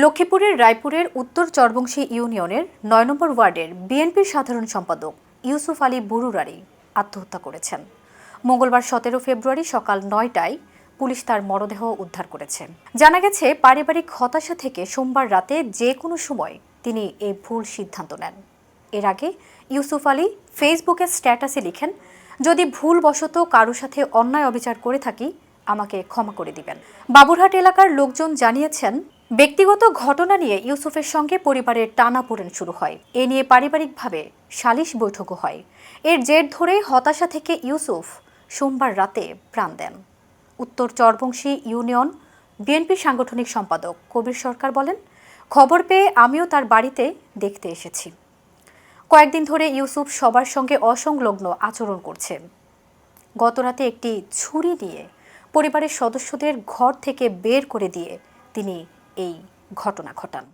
লক্ষ্মীপুরের রায়পুরের উত্তর চরবংশী ইউনিয়নের ৯ নম্বর ওয়ার্ডের বিএনপির সাধারণ সম্পাদক ইউসুফ আলী বুরুরারি আত্মহত্যা করেছেন। মঙ্গলবার ১৭ ফেব্রুয়ারি সকাল ৯টায় পুলিশ তার মরদেহ উদ্ধার করেছে। জানা গেছে, পারিবারিক হতাশা থেকে সোমবার রাতে যে কোনো সময় তিনি এই ভুল সিদ্ধান্ত নেন। এর আগে ইউসুফ আলী ফেসবুকে স্ট্যাটাসে লিখেন, যদি ভুলবশত কারো সাথে অন্যায় অবিচার করে থাকি আমাকে ক্ষমা করে দিবেন। বাবুরহাট এলাকার লোকজন জানিয়েছেন, ব্যক্তিগত ঘটনা নিয়ে ইউসুফের সঙ্গে পরিবারের টানাপোড়েন শুরু হয়। এ নিয়ে পারিবারিকভাবে সালিশ বৈঠকও হয়। এর জের ধরে হতাশা থেকে ইউসুফ সোমবার রাতে প্রাণ দেন। উত্তর চরবংশী ইউনিয়ন বিএনপির সাংগঠনিক সম্পাদক কবির সরকার বলেন, খবর পেয়ে আমিও তার বাড়িতে দেখতে এসেছি। কয়েকদিন ধরে ইউসুফ সবার সঙ্গে অসংলগ্ন আচরণ করছে। গতরাতে একটি ছুরি নিয়ে পরিবারের সদস্যদের ঘর থেকে বের করে দিয়ে তিনি এই ঘটনা ঘটান।